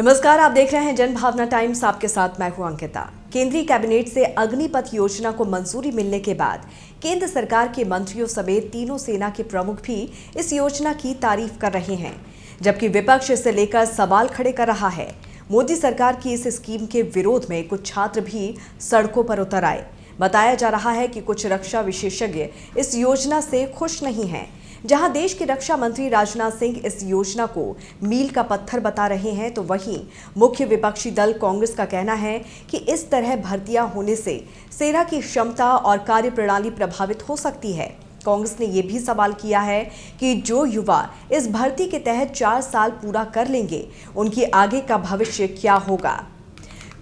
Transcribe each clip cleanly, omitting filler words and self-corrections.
नमस्कार, आप देख रहे हैं जन भावना टाइम्स। आपके साथ मैं हूं अंकिता। केंद्रीय कैबिनेट से अग्निपथ योजना को मंजूरी मिलने के बाद केंद्र सरकार के मंत्रियों समेत तीनों सेना के प्रमुख भी इस योजना की तारीफ कर रहे हैं, जबकि विपक्ष इसे लेकर सवाल खड़े कर रहा है। मोदी सरकार की इस स्कीम के विरोध में कुछ छात्र भी सड़कों पर उतर आए। बताया जा रहा है कि कुछ रक्षा विशेषज्ञ इस योजना से खुश नहीं हैं। जहां देश के रक्षा मंत्री राजनाथ सिंह इस योजना को मील का पत्थर बता रहे हैं, तो वहीं मुख्य विपक्षी दल कांग्रेस का कहना है कि इस तरह भर्तियां होने से सेना की क्षमता और कार्यप्रणाली प्रभावित हो सकती है। कांग्रेस ने यह भी सवाल किया है कि जो युवा इस भर्ती के तहत 4 साल पूरा कर लेंगे, उनकी आगे का भविष्य क्या होगा।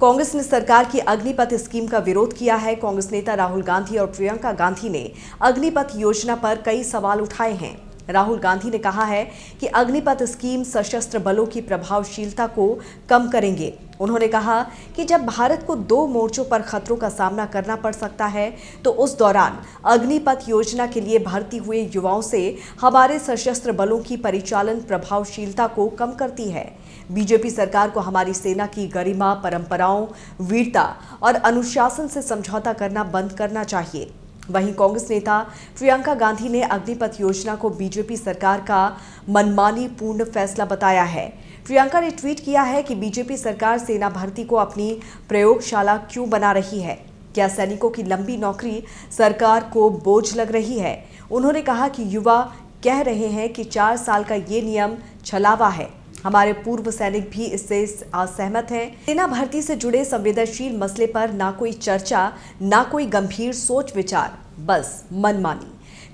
कांग्रेस ने सरकार की अग्निपथ स्कीम का विरोध किया है। कांग्रेस नेता राहुल गांधी और प्रियंका गांधी ने अग्निपथ योजना पर कई सवाल उठाए हैं। राहुल गांधी ने कहा है कि अग्निपथ स्कीम सशस्त्र बलों की प्रभावशीलता को कम करेंगे। उन्होंने कहा कि जब भारत को 2 मोर्चों पर खतरों का सामना करना पड़ सकता है, तो उस दौरान अग्निपथ योजना के लिए भर्ती हुए युवाओं से हमारे सशस्त्र बलों की परिचालन प्रभावशीलता को कम करती है। बीजेपी सरकार को हमारी सेना की गरिमा, परंपराओं, वीरता और अनुशासन से समझौता करना बंद करना चाहिए। वहीं कांग्रेस नेता प्रियंका गांधी ने अग्निपथ योजना को बीजेपी सरकार का मनमानी पूर्ण फैसला बताया है। प्रियंका ने ट्वीट किया है कि बीजेपी सरकार सेना भर्ती को अपनी प्रयोगशाला क्यों बना रही है। क्या सैनिकों की लंबी नौकरी सरकार को बोझ लग रही है। उन्होंने कहा कि युवा कह रहे हैं कि 4 साल का ये नियम छलावा है। हमारे पूर्व सैनिक भी इससे असहमत हैं। सेना भर्ती से जुड़े संवेदनशील मसले पर ना कोई चर्चा, ना कोई गंभीर सोच विचार, बस मनमानी।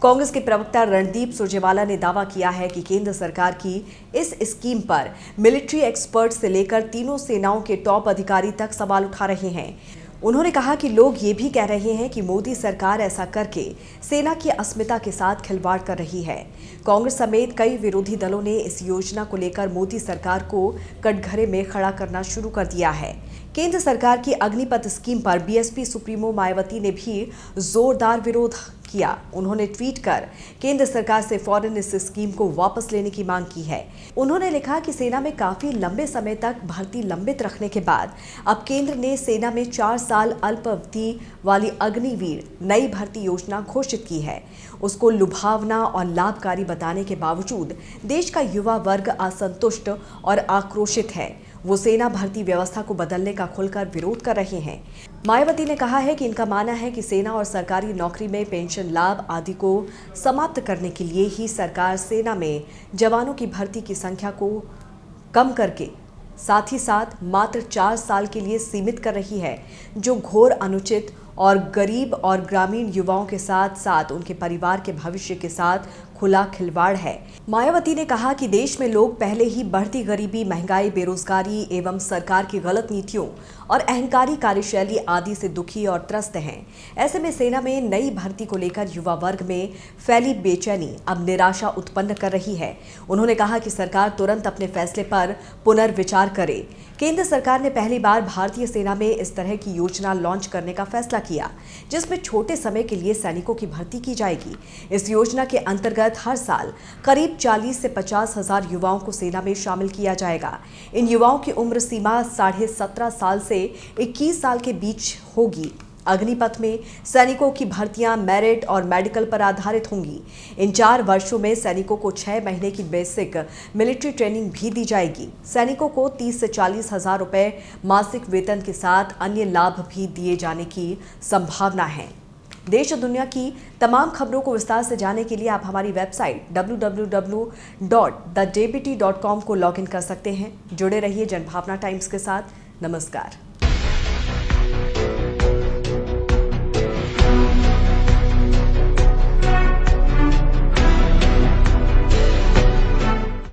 कांग्रेस के प्रवक्ता रणदीप सुरजेवाला ने दावा किया है कि केंद्र सरकार की इस स्कीम पर मिलिट्री एक्सपर्ट से लेकर तीनों सेनाओं के टॉप अधिकारी तक सवाल उठा रहे हैं। उन्होंने कहा कि लोग ये भी कह रहे हैं कि मोदी सरकार ऐसा करके सेना की अस्मिता के साथ खिलवाड़ कर रही है। कांग्रेस समेत कई विरोधी दलों ने इस योजना को लेकर मोदी सरकार को कटघरे में खड़ा करना शुरू कर दिया है। केंद्र सरकार की अग्निपथ स्कीम पर बीएसपी सुप्रीमो मायावती ने भी जोरदार विरोध किया। उन्होंने ट्वीट कर केंद्र सरकार से फौरन इस स्कीम को वापस लेने की मांग की है। उन्होंने लिखा कि सेना में काफी लंबे समय तक भर्ती लंबित रखने के बाद अब केंद्र ने सेना में 4 साल अल्प अवधि वाली अग्निवीर नई भर्ती योजना घोषित की है। उसको लुभावना और लाभकारी बताने के बावजूद देश का युवा वर्ग असंतुष्ट और आक्रोशित है। वो सेना भर्ती व्यवस्था को बदलने का खुलकर विरोध कर रहे हैं। मायावती ने कहा है कि इनका मानना है कि सेना और सरकारी नौकरी में पेंशन लाभ आदि को समाप्त करने के लिए ही सरकार सेना में जवानों की भर्ती की संख्या को कम करके साथ ही साथ मात्र 4 साल के लिए सीमित कर रही है, जो घोर अनुचित और गरीब और ग्रामीण युवाओं के साथ साथ उनके परिवार के भविष्य के साथ खुला खिलवाड़ है। मायावती ने कहा कि देश में लोग पहले ही बढ़ती गरीबी, महंगाई, बेरोजगारी एवं सरकार की गलत नीतियों और अहंकारी कार्यशैली आदि से दुखी और त्रस्त हैं। ऐसे में सेना में नई भर्ती को लेकर युवा वर्ग में फैली बेचैनी अब निराशा उत्पन्न कर रही है। उन्होंने कहा कि सरकार तुरंत अपने फैसले पर पुनर्विचार करे। केंद्र सरकार ने पहली बार भारतीय सेना में इस तरह की योजना लॉन्च करने का फैसला किया, जिसमें छोटे समय के लिए सैनिकों की भर्ती की जाएगी। इस योजना के अंतर्गत हर साल करीब 40 से 50 हजार युवाओं को सेना में शामिल किया जाएगा। इन युवाओं की उम्र सीमा 17.5 साल से 21 साल के बीच होगी। अग्निपथ में सैनिकों की भर्तियां मेरिट और मेडिकल पर आधारित होंगी। इन 4 वर्षों में सैनिकों को 6 महीने की बेसिक मिलिट्री ट्रेनिंग भी दी जाएगी। सैनिकों को 30 से 40 हजार रुपए मासिक वेतन के साथ अन्य लाभ भी दिए जाने की संभावना है। देश और दुनिया की तमाम खबरों को विस्तार से जानने के लिए आप हमारी वेबसाइट www.thedbt.com को लॉगिन कर सकते हैं। जुड़े रहिए जनभावना टाइम्स के साथ। नमस्कार।